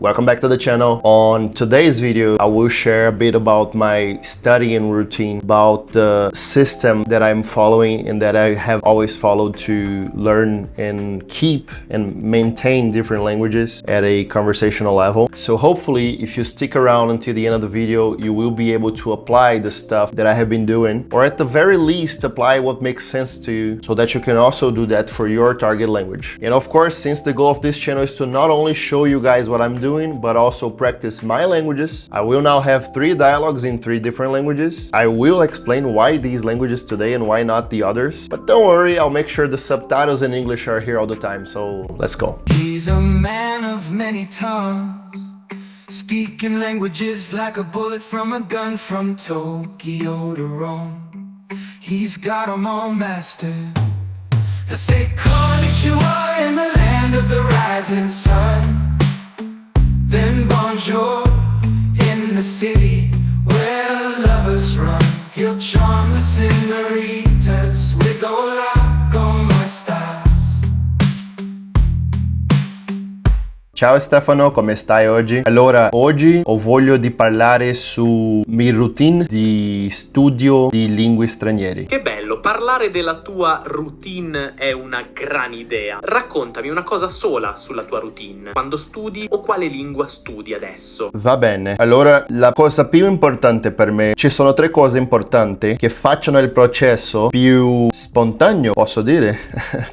Welcome back to the channel. On today's video, I will share a bit about my studying routine, about the system that I'm following and that I have always followed to learn and keep and maintain different languages at a conversational level. So hopefully, if you stick around until the end of the video, you will be able to apply the stuff that I have been doing, or at the very least, apply what makes sense to you so that you can also do that for your target language. And of course, since the goal of this channel is to not only show you guys what I'm doing, but also practice my languages. I will now have 3 dialogues in 3 different languages. I will explain why these languages today and why not the others. But don't worry, I'll make sure the subtitles in English are here all the time, so let's go. He's a man of many tongues, speaking languages like a bullet from a gun, from Tokyo to Rome. He's got them all mastered. They say konnichiwa in the land of the rising sun. Then bonjour in the city where lovers run. He'll charm the senoritas with hola, como estas? Ciao Stefano, come stai oggi? Allora, oggi ho voglia di parlare su mia routine di studio di lingue straniere. Che bello, parlare della tua routine è una gran idea. Raccontami una cosa sola sulla tua routine. Quando studi o quale lingua studi adesso? Va bene, allora la cosa più importante per me, ci sono 3 cose importanti che facciano il processo più spontaneo, posso dire,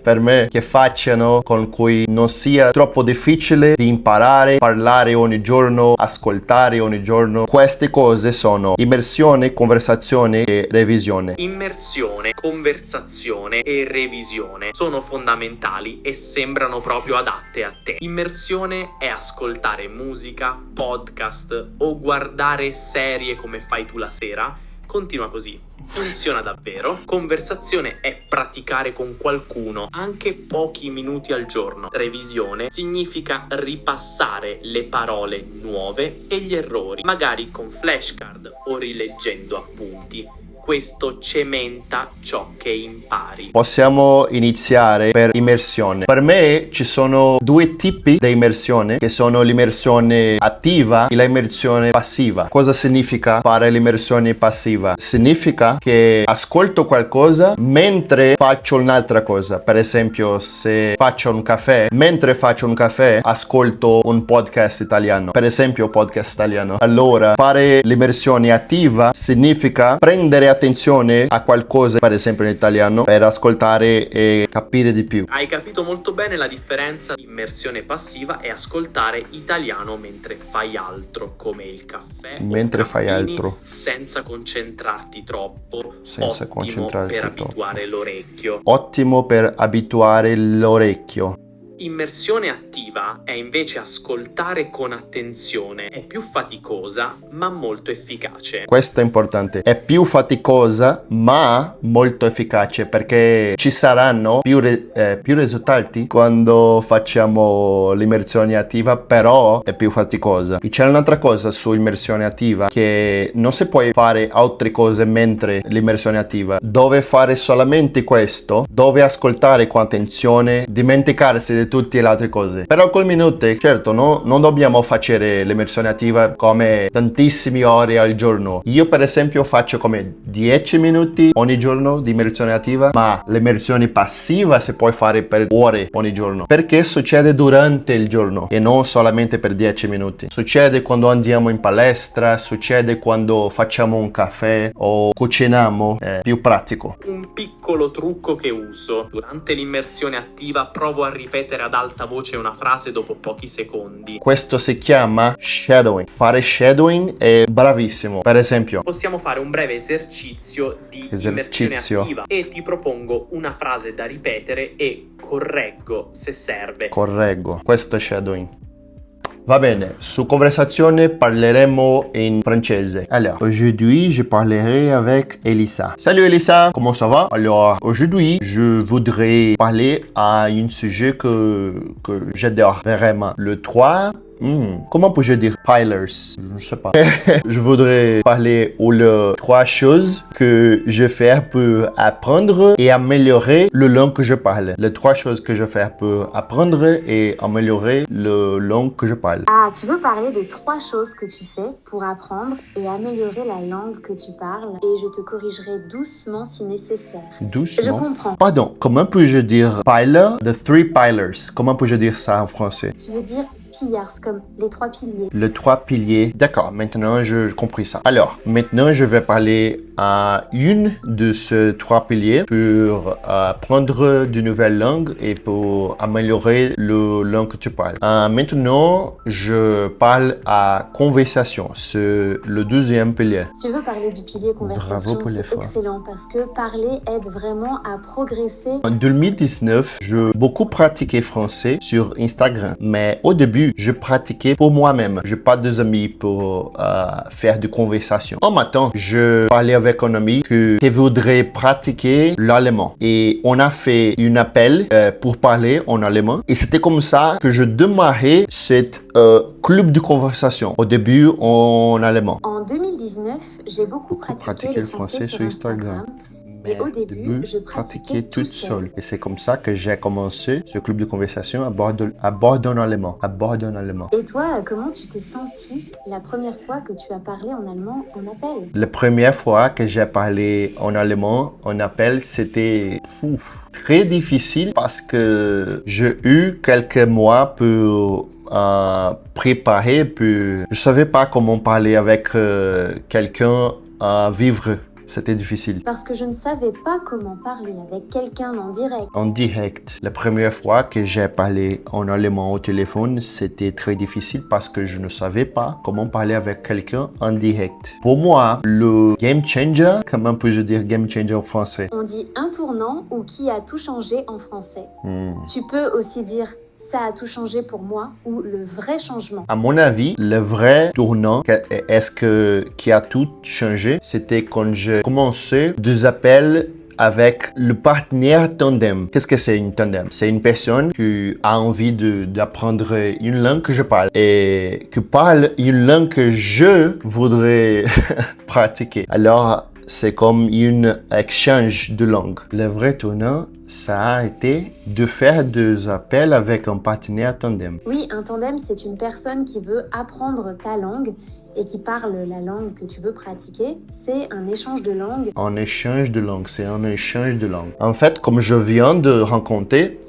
per me, che facciano con cui non sia troppo difficile di imparare, parlare ogni giorno, ascoltare ogni giorno. Queste cose sono immersione, conversazione e revisione. Immersione, conversazione e revisione sono fondamentali e sembrano proprio adatte a te. Immersione è ascoltare musica, podcast o guardare serie come fai tu la sera. Continua così, funziona davvero. Conversazione è praticare con qualcuno anche pochi minuti al giorno. Revisione significa ripassare le parole nuove e gli errori, magari con flashcard o rileggendo appunti. Questo cementa ciò che impari. Possiamo iniziare per immersione. Per me ci sono 2 tipi di immersione, che sono l'immersione attiva e l'immersione passiva. Cosa significa fare l'immersione passiva? Significa che ascolto qualcosa mentre faccio un'altra cosa. Per esempio, se faccio un caffè, mentre faccio un caffè ascolto un podcast italiano. Per esempio, podcast italiano. Allora, fare l'immersione attiva significa prendere attenzione a qualcosa, per esempio in italiano, per ascoltare e capire di più. Hai capito molto bene la differenza di immersione passiva e ascoltare italiano mentre fai altro, come il caffè Mentre o fai cammini, altro. senza concentrarti troppo. Senza Ottimo concentrarti per troppo. abituare l'orecchio. Ottimo per abituare l'orecchio. Immersione attiva è invece ascoltare con attenzione. È più faticosa ma molto efficace. Questo è importante. È più faticosa ma molto efficace, perché ci saranno più risultati quando facciamo l'immersione attiva, però è più faticosa. E c'è un'altra cosa su immersione attiva, che non si può fare altre cose mentre l'immersione attiva. Dove fare solamente questo, dove ascoltare con attenzione, dimenticarsi di tutte le altre cose. Però col minuto, certo, non dobbiamo fare l'immersione attiva come tantissime ore al giorno. Io per esempio faccio come 10 minuti ogni giorno di immersione attiva, ma l'immersione passiva si può fare per ore ogni giorno, perché succede durante il giorno e non solamente per 10 minuti. Succede quando andiamo in palestra, succede quando facciamo un caffè o cuciniamo, è più pratico. Un piccolo trucco che uso durante l'immersione attiva: provo a ripetere ad alta voce una frase dopo pochi secondi. Questo si chiama shadowing. Fare shadowing è bravissimo. Per esempio, Possiamo fare un breve esercizio di immersione attiva e ti propongo una frase da ripetere e correggo se serve. correggo. Questo è shadowing. Va bene, su conversazione parleremo in francese. Alors, aujourd'hui, je parlerai avec Elisa. Salut Elisa, comment ça va? Alors, aujourd'hui, je voudrais parler à un sujet que j'adore vraiment. Le 3 Comment peux-je dire pilers? Je ne sais pas. Je voudrais parler aux trois choses que je fais pour apprendre et améliorer le langue que je parle. Les trois choses que je fais pour apprendre et améliorer le langue que je parle. Ah, tu veux parler des 3 choses que tu fais pour apprendre et améliorer la langue que tu parles et je te corrigerai doucement si nécessaire. Doucement? Je comprends. Pardon, comment peux-je dire piler? The three pillars. Comment peux-je dire ça en français? Tu veux dire pillars, comme les 3 piliers. Les 3 piliers. D'accord, maintenant j'ai compris ça. Alors, maintenant je vais parler à une de ces 3 piliers pour apprendre de nouvelles langues et pour améliorer le langue que tu parles. Maintenant, je parle à conversation. C'est le deuxième pilier. Tu veux parler du pilier conversation, Bravo pour c'est l'effort. excellent parce que parler aide vraiment à progresser. En 2019, j'ai beaucoup pratiqué français sur Instagram, mais au début, je pratiquais pour moi-même. Je n'ai pas d'amis pour faire de conversation. En matin, je parlais avec un ami qui voudrait pratiquer l'allemand et on a fait un appel pour parler en allemand et c'était comme ça que je démarrais cette club de conversation au début en allemand. En 2019, j'ai beaucoup pratiqué le français sur Instagram. Et au début, je pratiquais toute seule. Et c'est comme ça que j'ai commencé ce club de conversation à bord d'un allemand. Et toi, comment tu t'es senti la première fois que tu as parlé en allemand en appel? La première fois que j'ai parlé en allemand en appel, c'était très difficile parce que j'ai eu quelques mois pour préparer, puis je savais pas comment parler avec quelqu'un à vivre. C'était difficile. Parce que je ne savais pas comment parler avec quelqu'un en direct. En direct. La première fois que j'ai parlé en allemand au téléphone, c'était très difficile parce que je ne savais pas comment parler avec quelqu'un en direct. Pour moi, le game changer, comment peux-je dire game changer en français? On dit un tournant ou qui a tout changé en français. Tu peux aussi dire ça a tout changé pour moi ou le vrai changement. À mon avis, le vrai tournant, qui a tout changé, c'était quand j'ai commencé des appels avec le partenaire tandem. Qu'est-ce que c'est une tandem? C'est une personne qui a envie d'apprendre une langue que je parle et qui parle une langue que je voudrais pratiquer. Alors, c'est comme un échange de langue. Le vrai tournant, ça a été de faire des appels avec un partenaire tandem. Oui, un tandem, c'est une personne qui veut apprendre ta langue et qui parle la langue que tu veux pratiquer. C'est un échange de langue. Un échange de langue, c'est un échange de langue. En fait, comme je viens de rencontrer,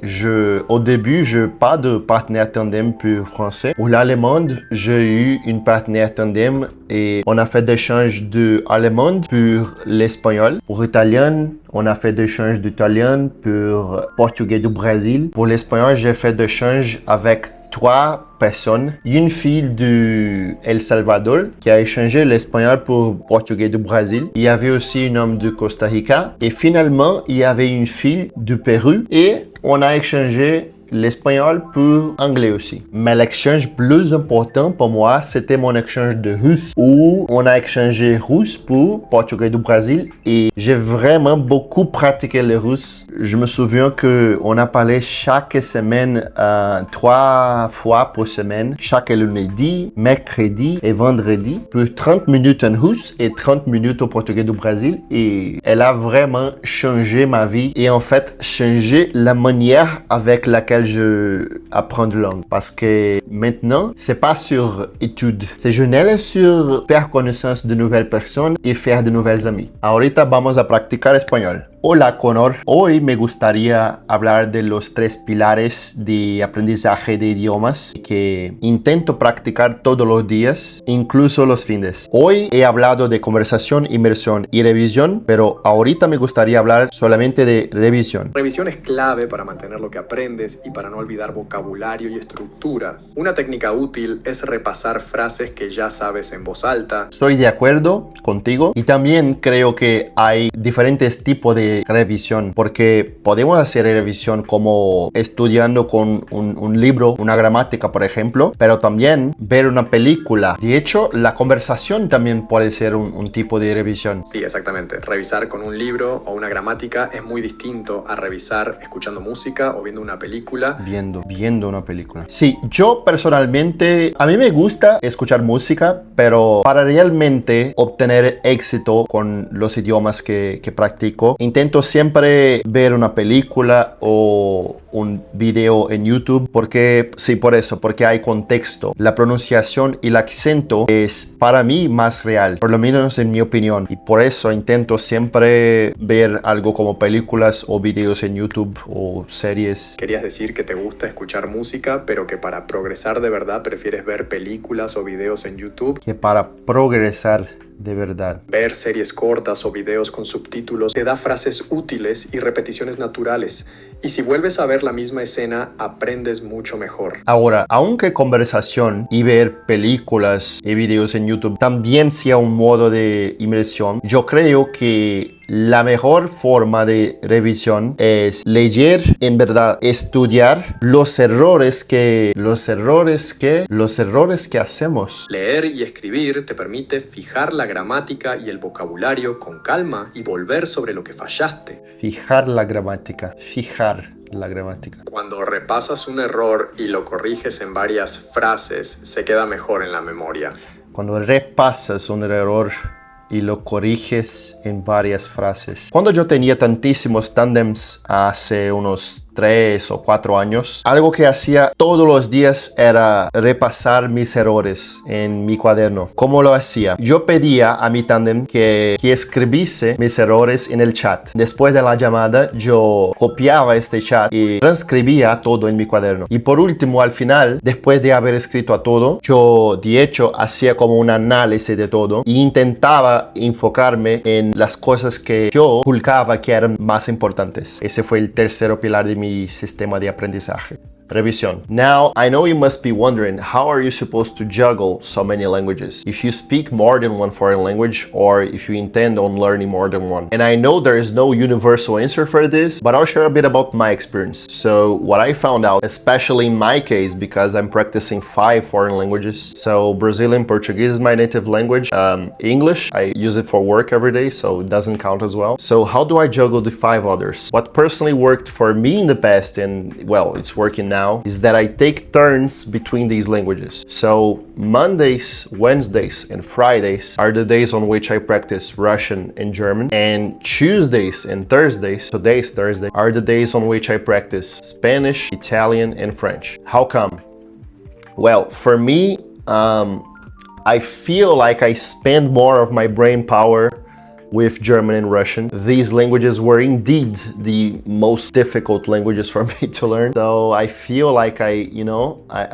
au début, je n'ai pas de partenaire tandem pour français. Pour l'allemand, j'ai eu une partenaire tandem et on a fait des échanges d'allemand pour l'espagnol. Pour l'italien, on a fait des échanges d'italien pour portugais du Brésil. Pour l'espagnol, j'ai fait des échanges avec 3 personnes. Une fille du El Salvador qui a échangé l'espagnol pour portugais du Brésil. Il y avait aussi un homme de Costa Rica. Et finalement, il y avait une fille du Pérou. Et on a échangé l'espagnol pour anglais aussi. Mais l'échange plus important pour moi, c'était mon échange de russe où on a échangé russe pour portugais du Brésil et j'ai vraiment beaucoup pratiqué le russe. Je me souviens que on a parlé chaque semaine 3 fois par semaine, chaque lundi, mercredi et vendredi, pour 30 minutes en russe et 30 minutes au portugais du Brésil et elle a vraiment changé ma vie et en fait changé la manière avec laquelle je apprends de langue parce que maintenant c'est pas sur études, c'est général sur faire connaissance de nouvelles personnes y faire de nouvelles amis. Ahorita vamos a practicar español. Hola Connor, hoy me gustaría hablar de los 3 pilares de aprendizaje de idiomas que intento practicar todos los días, incluso los fines. Hoy he hablado de conversación, inmersión y revisión, pero ahorita me gustaría hablar solamente de revisión. Revisión es clave para mantener lo que aprendes y para no olvidar vocabulario y estructuras. Una técnica útil es repasar frases que ya sabes en voz alta. Estoy de acuerdo contigo y también creo que hay diferentes tipos de de revisión, porque podemos hacer revisión como estudiando con un libro, una gramática, por ejemplo, pero también ver una película. De hecho, la conversación también puede ser un tipo de revisión. Sí, exactamente. Revisar con un libro o una gramática es muy distinto a revisar escuchando música o viendo una película. Viendo una película. Sí, yo personalmente, a mí me gusta escuchar música, pero para realmente obtener éxito con los idiomas que practico, intento siempre ver una película o un video en YouTube, porque hay contexto. La pronunciación y el acento es para mí más real, por lo menos en mi opinión, y por eso intento siempre ver algo como películas o videos en YouTube o series. Querías decir que te gusta escuchar música, pero que para progresar de verdad prefieres ver películas o videos en YouTube. Que para progresar de verdad. Ver series cortas o videos con subtítulos te da frases útiles y repeticiones naturales. Y si vuelves a ver la misma escena, aprendes mucho mejor. Ahora, aunque conversación y ver películas y videos en YouTube también sea un modo de inmersión, yo creo que la mejor forma de revisión es leer, en verdad, estudiar los errores que hacemos. Leer y escribir te permite fijar la gramática y el vocabulario con calma y volver sobre lo que fallaste. Fijar la gramática. Cuando repasas un error y lo corriges en varias frases, se queda mejor en la memoria. Cuando repasas un error y lo corriges en varias frases. Cuando yo tenía tantísimos tándems hace unos 3 o 4 años, algo que hacía todos los días era repasar mis errores en mi cuaderno. ¿Cómo lo hacía? Yo pedía a mi tándem que escribiese mis errores en el chat. Después de la llamada, yo copiaba este chat y transcribía todo en mi cuaderno. Y por último, al final, después de haber escrito a todo, yo de hecho hacía como un análisis de todo e intentaba enfocarme en las cosas que yo juzgaba que eran más importantes. Ese fue el tercer pilar de mi sistema de aprendizaje. Revisión. Now, I know you must be wondering, how are you supposed to juggle so many languages? If you speak more than one foreign language, or if you intend on learning more than one. And I know there is no universal answer for this, but I'll share a bit about my experience. So, what I found out, especially in my case, because I'm practicing 5 foreign languages. So, Brazilian Portuguese is my native language. English, I use it for work every day, so it doesn't count as well. So, how do I juggle the 5 others? What personally worked for me in the past, and well, it's working now, is that I take turns between these languages. So Mondays, Wednesdays, and Fridays are the days on which I practice Russian and German, and Tuesdays and Thursdays, today's Thursday, are the days on which I practice Spanish, Italian, and French. How come? Well, for me, I feel like I spend more of my brain power with German and Russian. These languages were indeed the most difficult languages for me to learn. So I feel like I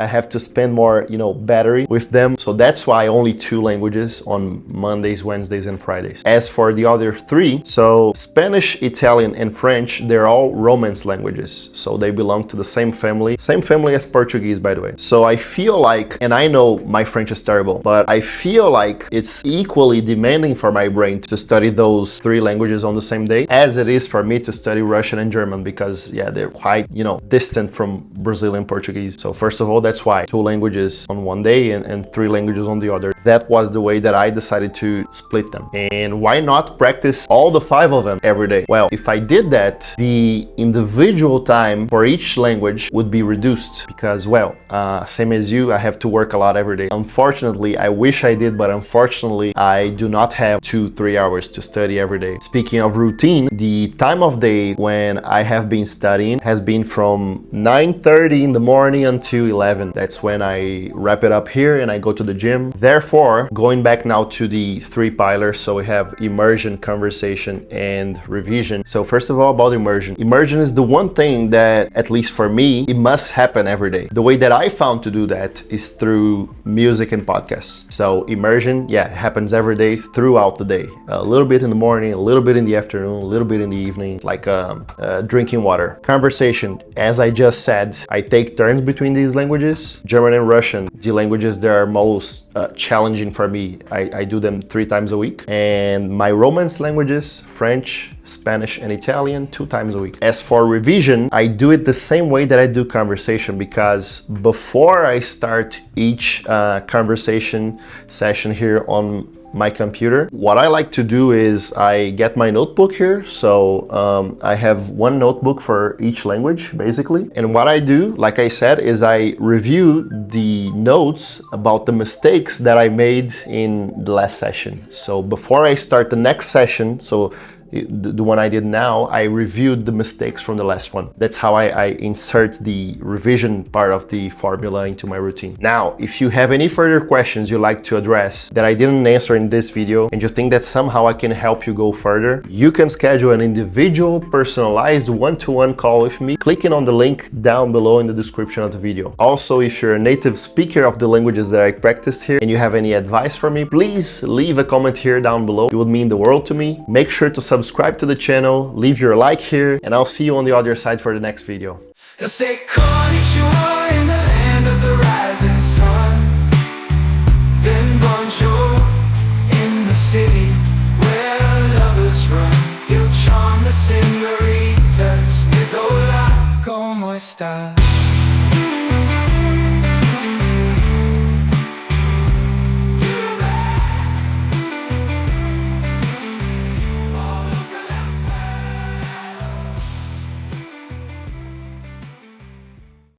have to spend more, battery with them. So that's why only 2 languages on Mondays, Wednesdays, and Fridays. As for the other 3, so Spanish, Italian, and French, they're all Romance languages. So they belong to the same family as Portuguese, by the way. So I feel like, and I know my French is terrible, but I feel like it's equally demanding for my brain to study those 3 languages on the same day as it is for me to study Russian and German, because they're quite distant from Brazilian Portuguese. So first of all, that's why 2 languages on one day and 3 languages on the other. That was the way that I decided to split them. And why not practice all the 5 of them every day? Well, if I did that, the individual time for each language would be reduced, because same as you, I have to work a lot every day. Unfortunately, I wish I did, but unfortunately I do not have 2-3 hours to study every day. Speaking of routine, the time of day when I have been studying has been from 9:30 in the morning until 11. That's when I wrap it up here and I go to the gym. Therefore, going back now to the 3 pillars, so we have immersion, conversation, and revision. So first of all, about immersion. Immersion is the one thing that, at least for me, it must happen every day. The way that I found to do that is through music and podcasts. So immersion, happens every day throughout the day. A little little bit in the morning, a little bit in the afternoon, a little bit in the evening, like drinking water. Conversation, as I just said, I take turns between these languages. German and Russian, the languages that are most challenging for me, I do them 3 times a week. And my Romance languages, French, Spanish, and Italian, 2 times a week. As for revision, I do it the same way that I do conversation, because before I start each conversation session here on my computer, what I like to do is I get my notebook here. So I have one notebook for each language, basically. And what I do, like I said, is I review the notes about the mistakes that I made in the last session. So before I start the next session, so the one I did now, I reviewed the mistakes from the last one. That's how I insert the revision part of the formula into my routine. Now, if you have any further questions you'd like to address that I didn't answer in this video, and you think that somehow I can help you go further, you can schedule an individual, personalized one-to-one call with me, clicking on the link down below in the description of the video. Also, if you're a native speaker of the languages that I practiced here and you have any advice for me, please leave a comment here down below. It would mean the world to me. Make sure to subscribe to the channel, leave your like here, and I'll see you on the other side for the next video. They'll say konnichiwa.